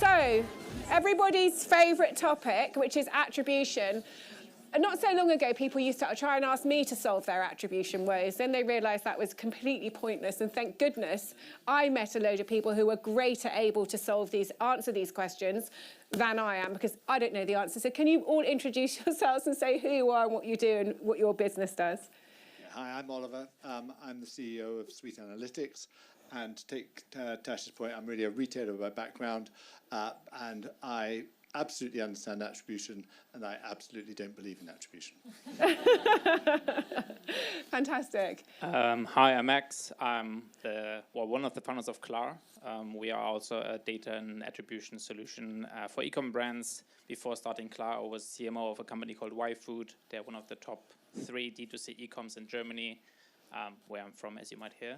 So, everybody's favourite topic, which is attribution. And not so long ago, people used to try and ask me to solve their attribution woes. Then they realised that was completely pointless. And thank goodness I met a load of people who were greater able to answer these questions than I am, because I don't know the answer. So can you all introduce yourselves and say who you are and what you do and what your business does? Yeah, hi, I'm Oliver. I'm the CEO of Suite Analytics. And to take Tash's point, I'm really a retailer by background, and I absolutely understand attribution, and I absolutely don't believe in attribution. Fantastic. Hi, I'm Max. I'm one of the founders of Klar. We are also a data and attribution solution for eCom brands. Before starting Klar, I was CMO of a company called YFood. They're one of the top 3 D2C eComs in Germany, where I'm from, as you might hear.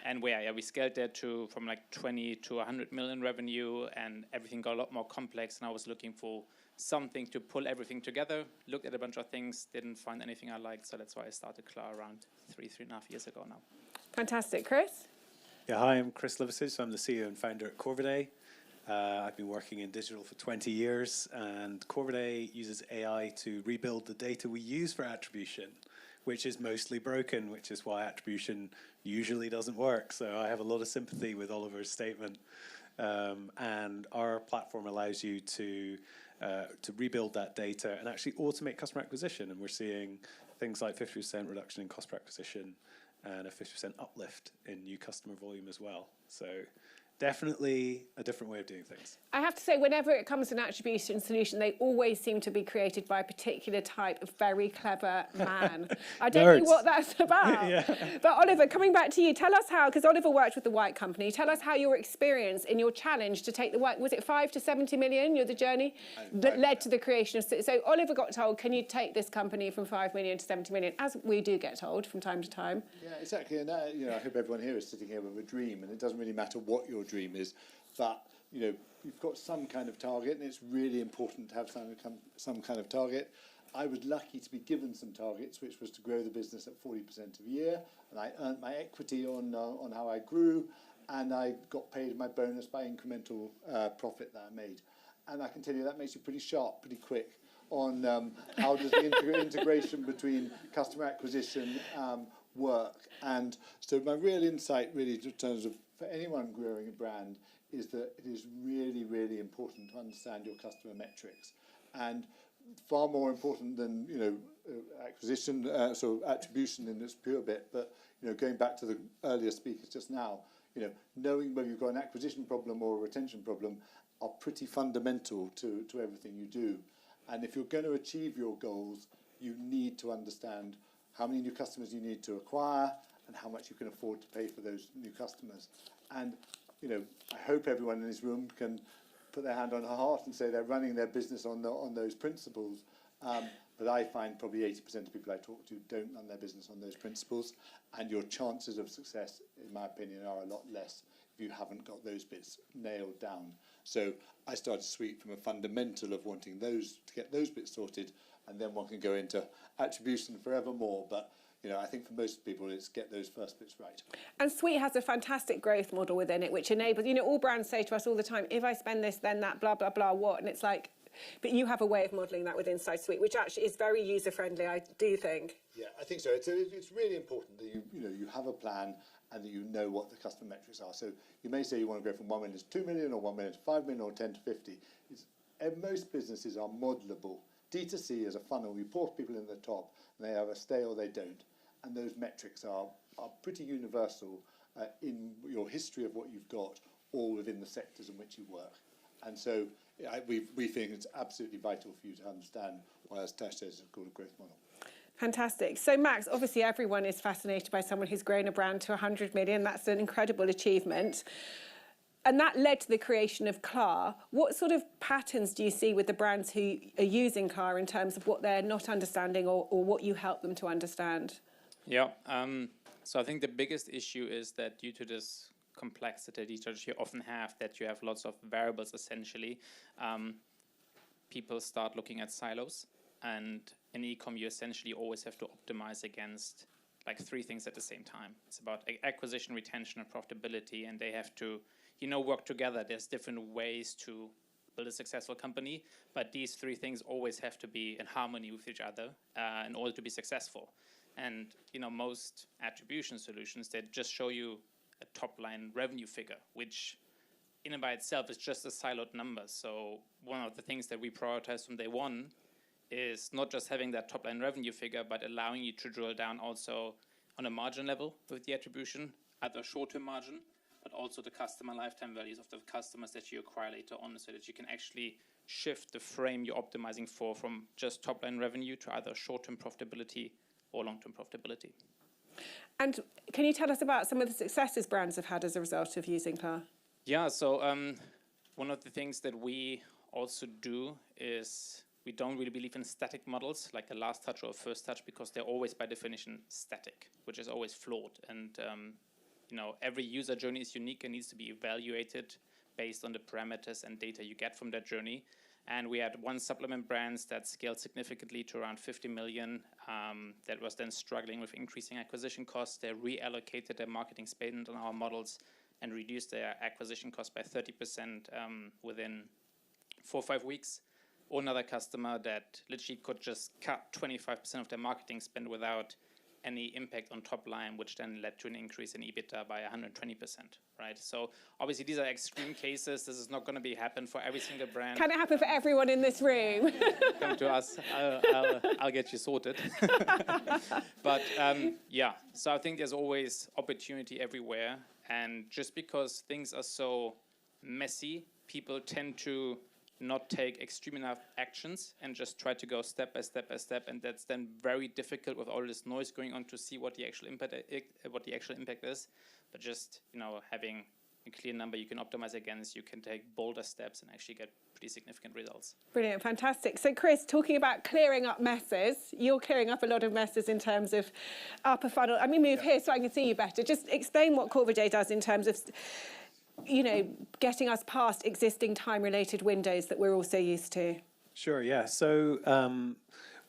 And we scaled that from like 20 to 100 million revenue, and everything got a lot more complex. And I was looking for something to pull everything together. Looked at a bunch of things, didn't find anything I liked, so that's why I started Klar around 3.5 years ago now. Fantastic. Chris? Yeah, hi, I'm Chris Liversidge. I'm the CEO and founder at Corviday. I've been working in digital for 20 years, and Corviday uses AI to rebuild the data we use for attribution, which is mostly broken, which is why attribution usually doesn't work. So I have a lot of sympathy with Oliver's statement. And our platform allows you to rebuild that data and actually automate customer acquisition. And we're seeing things like 50% reduction in cost per acquisition and a 50% uplift in new customer volume as well. So definitely a different way of doing things. I have to say, whenever it comes to an attribution solution, they always seem to be created by a particular type of very clever man. I don't know what that's about. Yeah. But Oliver, coming back to you, tell us how, because Oliver worked with the White Company, tell us how your experience in your challenge to take the White, was it 5 to 70 million, the journey, that led to the creation of, so Oliver got told, can you take this company from 5 million to 70 million, as we do get told from time to time. Yeah, exactly. And I hope everyone here is sitting here with a dream, and it doesn't really matter what your dream is, but you've got some kind of target, and it's really important to have some kind of target. I was lucky to be given some targets, which was to grow the business at 40% a year, and I earned my equity on how I grew, and I got paid my bonus by incremental profit that I made. And I can tell you that makes you pretty sharp, pretty quick on how does the integration between customer acquisition work. And so my real insight, really, in terms of for anyone growing a brand, is that it is really, really important to understand your customer metrics, and far more important than acquisition, sort of attribution in its pure bit. But going back to the earlier speakers just now, knowing whether you've got an acquisition problem or a retention problem are pretty fundamental to everything you do. And if you're going to achieve your goals, you need to understand how many new customers you need to acquire and how much you can afford to pay for those new customers. And I hope everyone in this room can put their hand on her heart and say they're running their business on those principles. But I find probably 80% of people I talk to don't run their business on those principles, and your chances of success, in my opinion, are a lot less if you haven't got those bits nailed down. So I started Suite from a fundamental of wanting to get those bits sorted, and then one can go into attribution forevermore. But I think for most people, it's get those first bits right. And Suite has a fantastic growth model within it, which enables, all brands say to us all the time, if I spend this, then that, blah, blah, blah, what? And it's like, but you have a way of modelling that within Suite, which actually is very user-friendly, I do think. Yeah, I think so. It's really important that you have a plan and that you know what the customer metrics are. So you may say you want to go from 1 million to 2 million, or 1 million to 5 million, or 10 to 50. Most businesses are modelable. D2C is a funnel. You pour people in the top, and they either stay or they don't. And those metrics are pretty universal in your history of what you've got, or within the sectors in which you work. And so we think it's absolutely vital for you to understand why, as Tash says, it's called a growth model. Fantastic. So Max, obviously everyone is fascinated by someone who's grown a brand to 100 million. That's an incredible achievement. And that led to the creation of Klar. What sort of patterns do you see with the brands who are using Klar in terms of what they're not understanding, or what you help them to understand? Yeah, so I think the biggest issue is that due to this complexity that you often have, that you have lots of variables essentially, people start looking at silos. And in eCom, you essentially always have to optimize against like 3 things at the same time. It's about acquisition, retention, and profitability, and they have to work together. There's different ways to build a successful company, but these three things always have to be in harmony with each other in order to be successful. And most attribution solutions, they just show you a top-line revenue figure, which in and by itself is just a siloed number. So one of the things that we prioritize from day one is not just having that top-line revenue figure, but allowing you to drill down also on a margin level with the attribution, either short-term margin, but also the customer lifetime values of the customers that you acquire later on, so that you can actually shift the frame you're optimizing for from just top-line revenue to either short-term profitability or long-term profitability. And can you tell us about some of the successes brands have had as a result of using Klar? Yeah, so one of the things that we also do is we don't really believe in static models like a last touch or a first touch, because they're always by definition static, which is always flawed. And every user journey is unique and needs to be evaluated based on the parameters and data you get from that journey. And we had one supplement brand that scaled significantly to around 50 million that was then struggling with increasing acquisition costs. They reallocated their marketing spend on our models and reduced their acquisition cost by 30% within 4 or 5 weeks. Or another customer that literally could just cut 25% of their marketing spend without any impact on top line, which then led to an increase in EBITDA by 120%, right? So obviously these are extreme cases. This is not going to happen for every single brand. Can it happen for everyone in this room? Come to us. I'll get you sorted. But yeah, so I think there's always opportunity everywhere. And just because things are so messy, people tend to not take extreme enough actions and just try to go step by step by step, and that's then very difficult with all this noise going on to see what the actual impact is. But just having a clear number you can optimize against, you can take bolder steps and actually get pretty significant results. Brilliant, fantastic. So Chris, talking about clearing up messes, you're clearing up a lot of messes in terms of upper funnel. Let me move here so I can see you better. Just explain what Corviday does in terms of getting us past existing time-related windows that we're also used to. Sure, yeah. So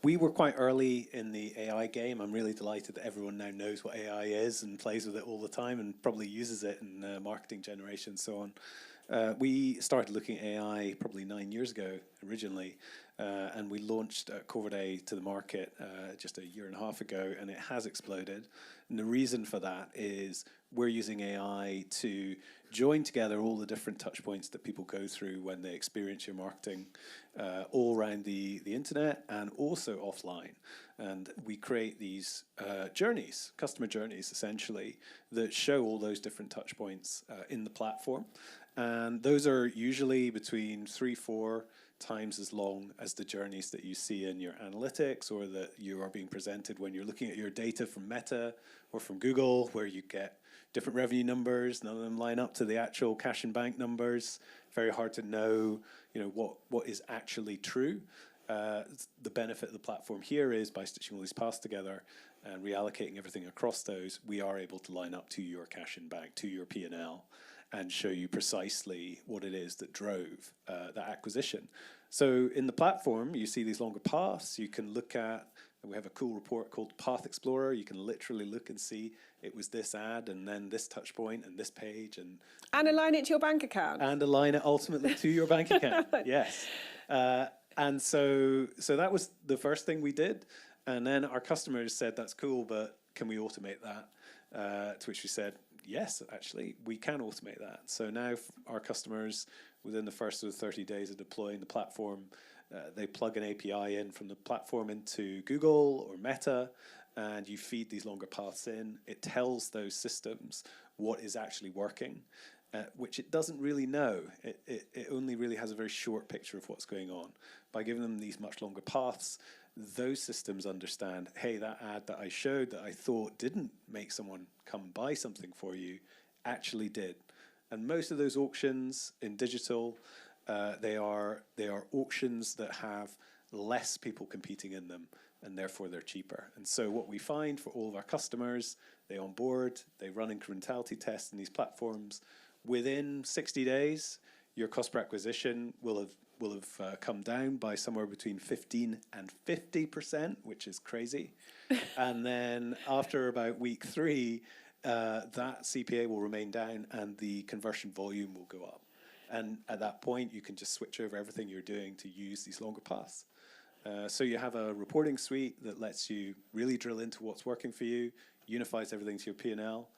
we were quite early in the AI game. I'm really delighted that everyone now knows what AI is and plays with it all the time and probably uses it in marketing generation and so on. We started looking at AI probably 9 years ago originally, and we launched Corviday to the market just a year and a half ago, and it has exploded. And the reason for that is we're using AI to join together all the different touch points that people go through when they experience your marketing all around the internet and also offline. And we create these journeys, customer journeys essentially, that show all those different touch points in the platform. And those are usually between 3-4 times as long as the journeys that you see in your analytics or that you are being presented when you're looking at your data from Meta or from Google, where you get different revenue numbers. None of them line up to the actual cash and bank numbers. Very hard to know, what is actually true. The benefit of the platform here is by stitching all these paths together and reallocating everything across those, we are able to line up to your cash and bank, to your P&L, and show you precisely what it is that drove that acquisition. So in the platform, you see these longer paths. You can look at, and we have a cool report called Path Explorer. You can literally look and see it was this ad and then this touch point and this page. And align it to your bank account. And align it ultimately to your bank account, yes. And so that was the first thing we did. And then our customers said, that's cool, but can we automate that? To which we said, yes, actually, we can automate that. So now our customers, within the first 30 days of deploying the platform, they plug an API in from the platform into Google or Meta, and you feed these longer paths in. It tells those systems what is actually working, which it doesn't really know. It only really has a very short picture of what's going on. By giving them these much longer paths, those systems understand, hey, that ad that I showed that I thought didn't make someone come buy something for you actually did. And most of those auctions in digital, they are auctions that have less people competing in them, and therefore they're cheaper. And so what we find for all of our customers, they onboard, they run incrementality tests in these platforms. Within 60 days, your cost per acquisition will have come down by somewhere between 15 and 50%, which is crazy. And then after about week 3, that CPA will remain down and the conversion volume will go up. And at that point, you can just switch over everything you're doing to use these longer paths. So you have a reporting suite that lets you really drill into what's working for you, unifies everything to your P&L,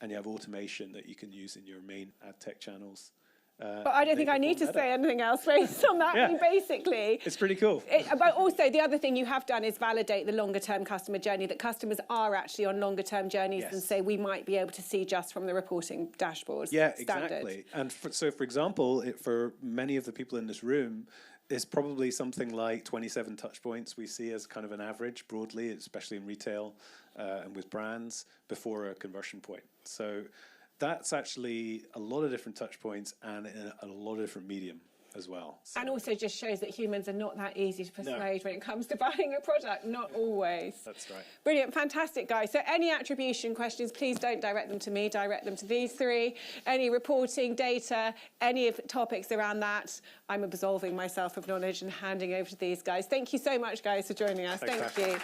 and you have automation that you can use in your main ad tech channels. But I don't think I need to say anything else based on that. Yeah. I mean, basically, it's pretty cool. But also, the other thing you have done is validate the longer-term customer journey, that customers are actually on longer-term journeys than, say, we might be able to see just from the reporting dashboards. Yeah, standard. exactly. And so, for example, for many of the people in this room, it's probably something like 27 touch points we see as kind of an average broadly, especially in retail and with brands, before a conversion point. So that's actually a lot of different touch points and in a lot of different medium as well. So. And also just shows that humans are not that easy to persuade when it comes to buying a product, not always. That's right. Brilliant, fantastic, guys. So any attribution questions, please don't direct them to me, direct them to these three. Any reporting, data, any of topics around that, I'm absolving myself of knowledge and handing over to these guys. Thank you so much, guys, for joining us. Thank you.